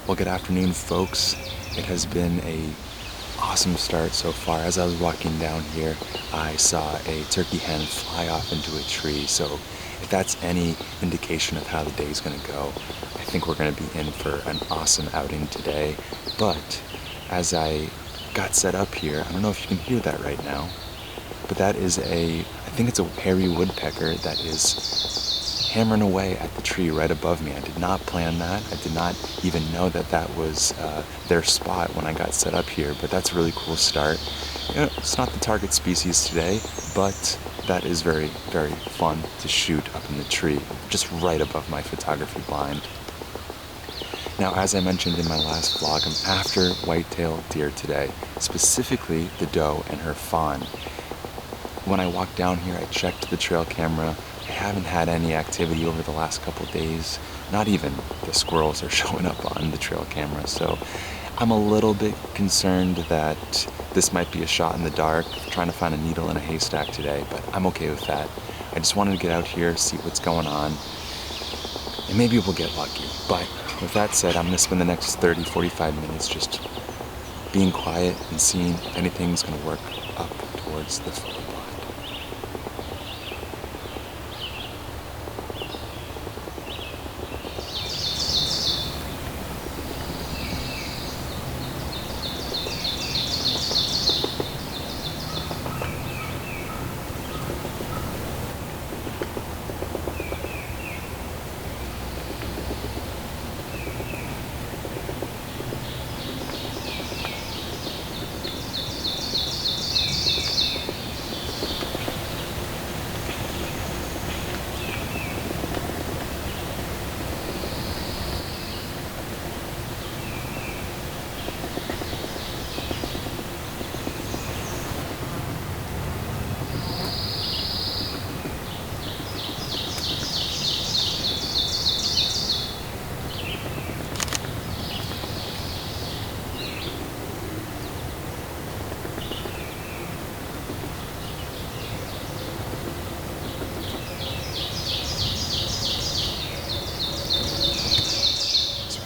Well, good afternoon, folks. It has been a awesome start so far. As I was walking down here, I saw a turkey hen fly off into a tree. So if that's any indication of how the day's gonna go, I think we're gonna be in for an awesome outing today. But as I got set up here, I don't know if you can hear that right now, but that is I think it's a hairy woodpecker that is hammering away at the tree right above me. I did not plan that. I did not even know that that was their spot when I got set up here, but that's a really cool start. You know, it's not the target species today, but that is very, very fun to shoot up in the tree, just right above my photography blind. Now, as I mentioned in my last vlog, I'm after whitetail deer today, specifically the doe and her fawn. When I walked down here, I checked the trail camera. I haven't had any activity over the last couple days. Not even the squirrels are showing up on the trail camera. So I'm a little bit concerned that this might be a shot in the dark, trying to find a needle in a haystack today, but I'm okay with that. I just wanted to get out here, see what's going on, and maybe we'll get lucky. But with that said, I'm gonna spend the next 30, 45 minutes just being quiet and seeing if anything's gonna work up towards the photo blind.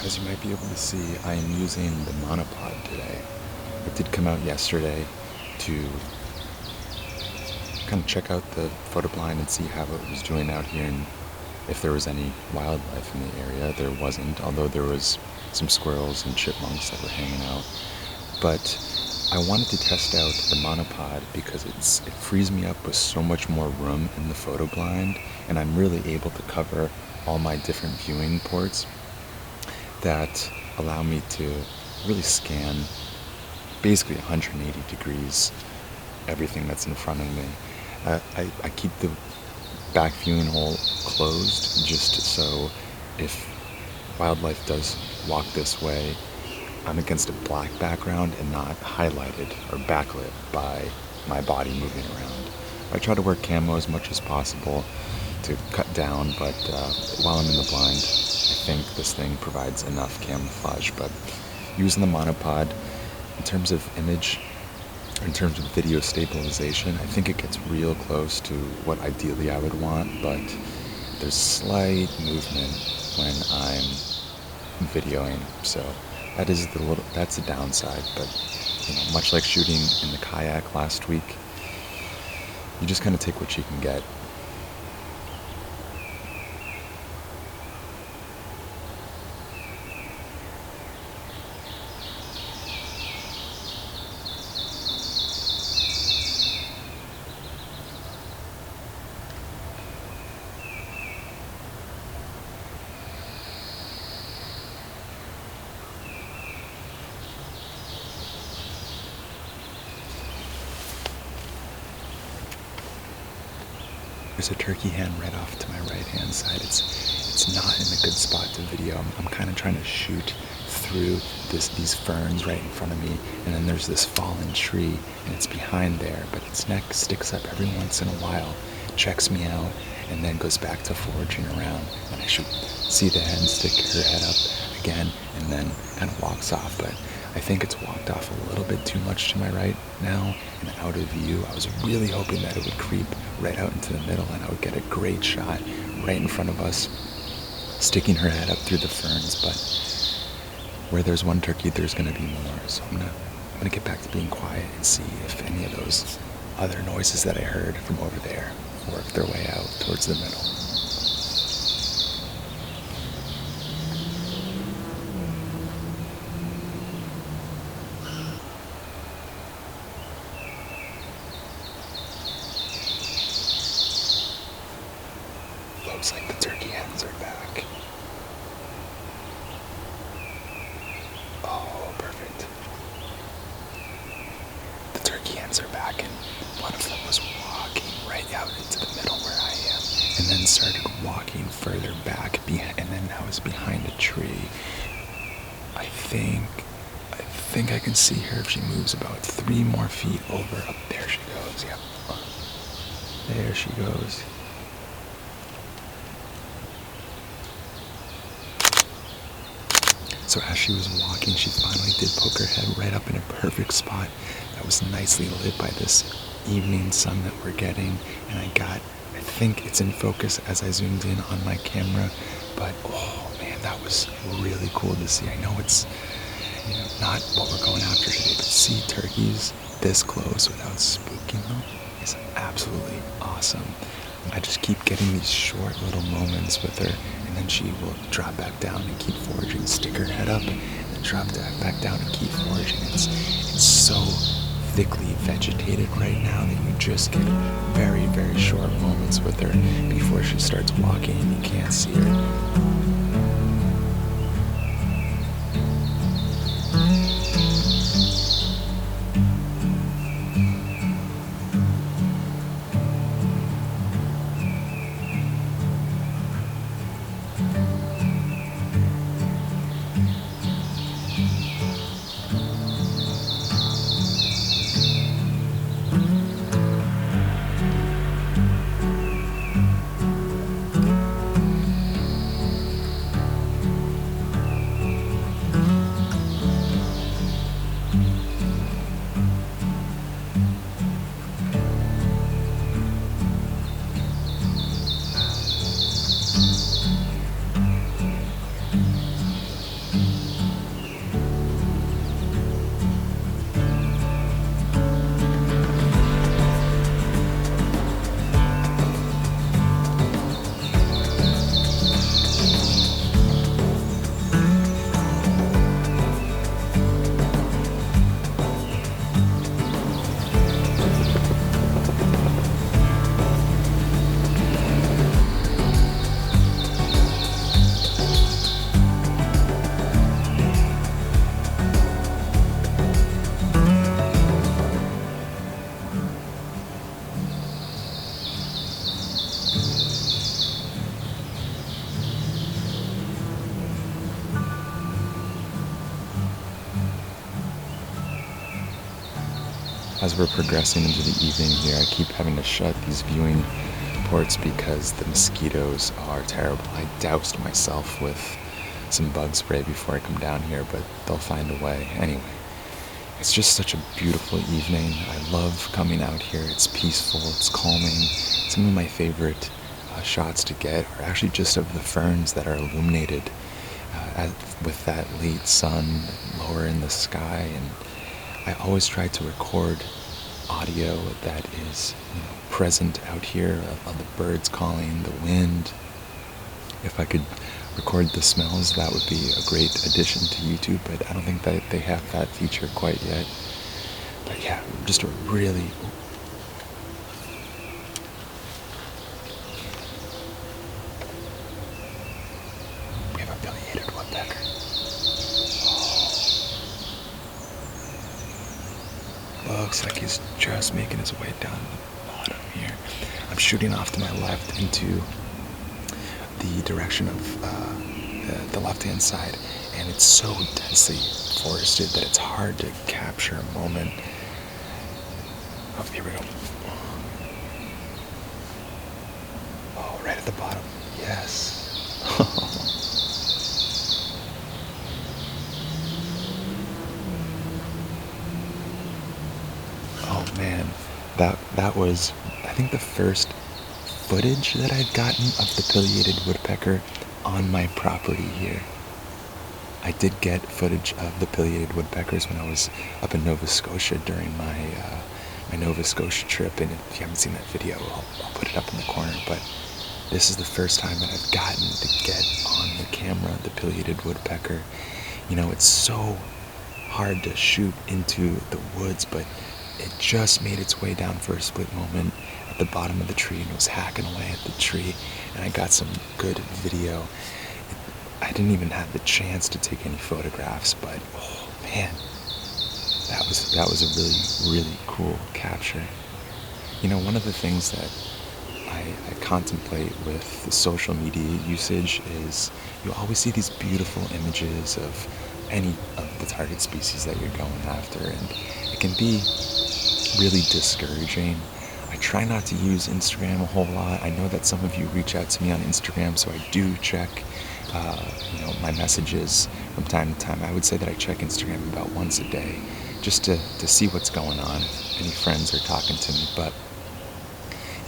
As you might be able to see, I am using the Monopod today. It did come out yesterday to kind of check out the photo blind and see how it was doing out here and if there was any wildlife in the area. There wasn't, although there was some squirrels and chipmunks that were hanging out. But I wanted to test out the Monopod because it frees me up with so much more room in the photo blind, and I'm really able to cover all my different viewing ports that allow me to really scan basically 180 degrees everything that's in front of me. I keep the back viewing hole closed just so if wildlife does walk this way, I'm against a black background and not highlighted or backlit by my body moving around. I try to wear camo as much as possible to cut down, but while I'm in the blind, I think this thing provides enough camouflage. But using the Monopod, in terms of image, in terms of video stabilization, I think it gets real close to what ideally I would want, but there's slight movement when I'm videoing, so that's the downside. But you know, much like shooting in the kayak last week, you just kind of take what you can get. There's a turkey hen right off to my right-hand side. It's not in a good spot to video. I'm kind of trying to shoot through these ferns right in front of me, and then there's this fallen tree, and it's behind there, but its neck sticks up every once in a while, checks me out, and then goes back to foraging around. And I should see the hen stick her head up again, and then kind of walks off. But I think it's walked off a little bit too much to my right now and out of view. I was really hoping that it would creep right out into the middle and I would get a great shot right in front of us, sticking her head up through the ferns, but where there's one turkey, there's gonna be more. So I'm gonna get back to being quiet and see if any of those other noises that I heard from over there work their way out towards the middle. Looks like the turkey hens are back. Oh, perfect. The turkey hens are back, and one of them was walking right out into the middle where I am, and then started walking further back, and then now is behind a tree. I think I can see her if she moves about 3 more feet over. Up there she goes. Yep. There she goes. So as she was walking, she finally did poke her head right up in a perfect spot that was nicely lit by this evening sun that we're getting. And I think it's in focus as I zoomed in on my camera, but oh man, that was really cool to see. I know it's, not what we're going after today, but see turkeys this close without spooking them is absolutely awesome. I just keep getting these short little moments with her, and then she will drop back down and keep foraging, stick her head up, and then drop back down and keep foraging. It's so thickly vegetated right now that you just get very, very short moments with her before she starts walking and you can't see her. As we're progressing into the evening here, I keep having to shut these viewing ports because the mosquitoes are terrible. I doused myself with some bug spray before I come down here, but they'll find a way. Anyway, it's just such a beautiful evening. I love coming out here. It's peaceful, it's calming. Some of my favorite shots to get are actually just of the ferns that are illuminated with that late sun lower in the sky. And I always try to record audio that is present out here, of the birds calling, the wind. If I could record the smells, that would be a great addition to YouTube, but I don't think that they have that feature quite yet. But yeah, just a really... We have a pileated woodpecker. Looks like he's just making his way down the bottom here. I'm shooting off to my left into the direction of the left-hand side, and it's so densely forested that it's hard to capture a moment. Oh, here we go. Oh, right at the bottom. Yes. Oh man, that was, I think, the first footage that I've gotten of the pileated woodpecker on my property here. I did get footage of the pileated woodpeckers when I was up in Nova Scotia during my Nova Scotia trip, and if you haven't seen that video, I'll put it up in the corner, but this is the first time that I've gotten to get on the camera the pileated woodpecker. You know, it's so hard to shoot into the woods, but it just made its way down for a split moment at the bottom of the tree, and it was hacking away at the tree, and I got some good video. I didn't even have the chance to take any photographs, but oh man, that was a really cool capture. You know, one of the things that I contemplate with the social media usage is you always see these beautiful images of any of the target species that you're going after, and it can be really discouraging. I try not to use Instagram a whole lot. I know that some of you reach out to me on Instagram, so I do check my messages from time to time. I would say that I check Instagram about once a day just to see what's going on, if any friends are talking to me. But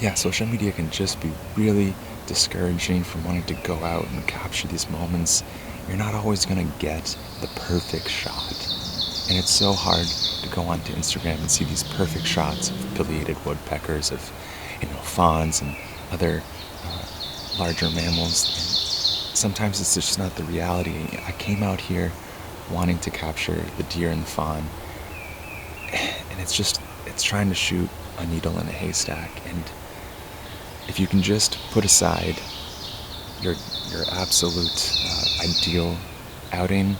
yeah, social media can just be really discouraging from wanting to go out and capture these moments. You're not always going to get the perfect shot. And it's so hard to go onto Instagram and see these perfect shots of pileated woodpeckers, of fawns and other larger mammals. And sometimes it's just not the reality. I came out here wanting to capture the deer and the fawn, and it's trying to shoot a needle in a haystack. And if you can just put aside your absolute ideal outing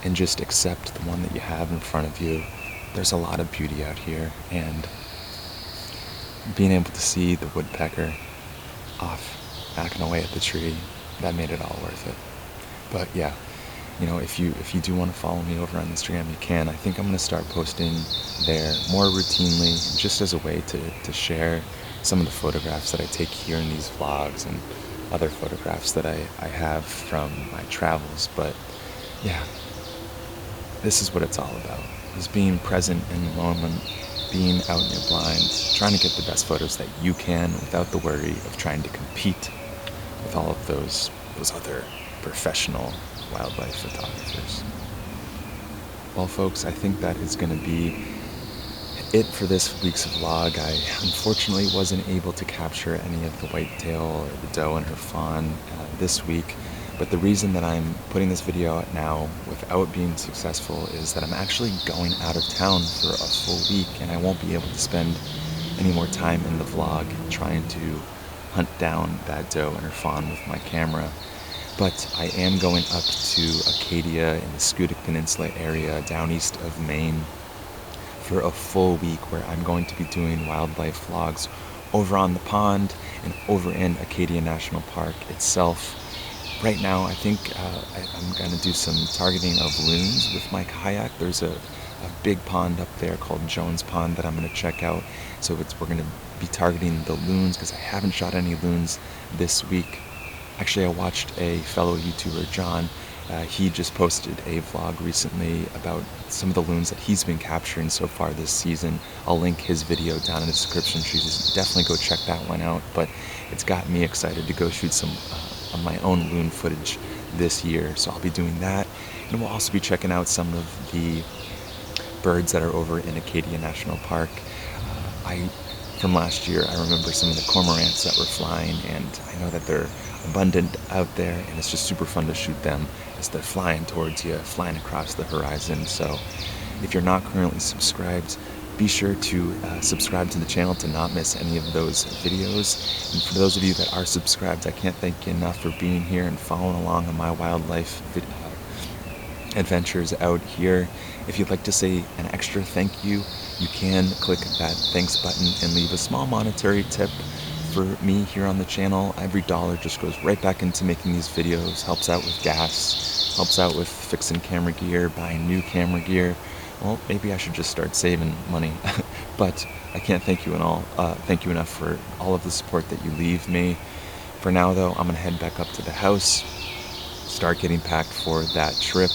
and just accept the one that you have in front of you, there's a lot of beauty out here. And being able to see the woodpecker off hacking away at the tree, that made it all worth it. But yeah, if you do want to follow me over on Instagram, you can. I think I'm going to start posting there more routinely, just as a way to share some of the photographs that I take here in these vlogs and other photographs that I have from my travels. But yeah, this is what it's all about, is being present in the moment, being out in your blind, trying to get the best photos that you can without the worry of trying to compete with all of those other professional wildlife photographers. Well, folks, I think that is going to be it for this week's vlog. I unfortunately wasn't able to capture any of the whitetail or the doe and her fawn this week, but the reason that I'm putting this video out now without being successful is that I'm actually going out of town for a full week, and I won't be able to spend any more time in the vlog trying to hunt down that doe and her fawn with my camera. But I am going up to Acadia in the Scudic Peninsula area down east of Maine for a full week, where I'm going to be doing wildlife vlogs over on the pond and over in Acadia National Park itself. Right now, I think I'm going to do some targeting of loons with my kayak. There's a big pond up there called Jones Pond that I'm going to check out. So we're going to be targeting the loons, because I haven't shot any loons this week. Actually, I watched a fellow YouTuber, John. He just posted a vlog recently about some of the loons that he's been capturing so far this season. I'll link his video down in the description. So just definitely go check that one out. But it's got me excited to go shoot some of my own loon footage this year. So I'll be doing that. And we'll also be checking out some of the birds that are over in Acadia National Park. From last year, I remember some of the cormorants that were flying, and I know that they're abundant out there, and it's just super fun to shoot them as they're flying towards you, flying across the horizon. So if you're not currently subscribed, be sure to subscribe to the channel to not miss any of those videos. And for those of you that are subscribed, I can't thank you enough for being here and following along on my wildlife adventures out here. If you'd like to say an extra thank you, you can click that thanks button and leave a small monetary tip for me here on the channel. Every dollar just goes right back into making these videos, helps out with gas, helps out with fixing camera gear, buying new camera gear. Well, maybe I should just start saving money. But I can't thank you enough for all of the support that you leave me. For now, though, I'm gonna head back up to the house, start getting packed for that trip,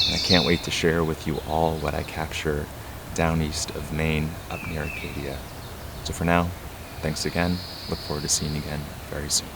and I can't wait to share with you all what I capture down east of Maine, up near Acadia. So for now, thanks again. Look forward to seeing you again very soon.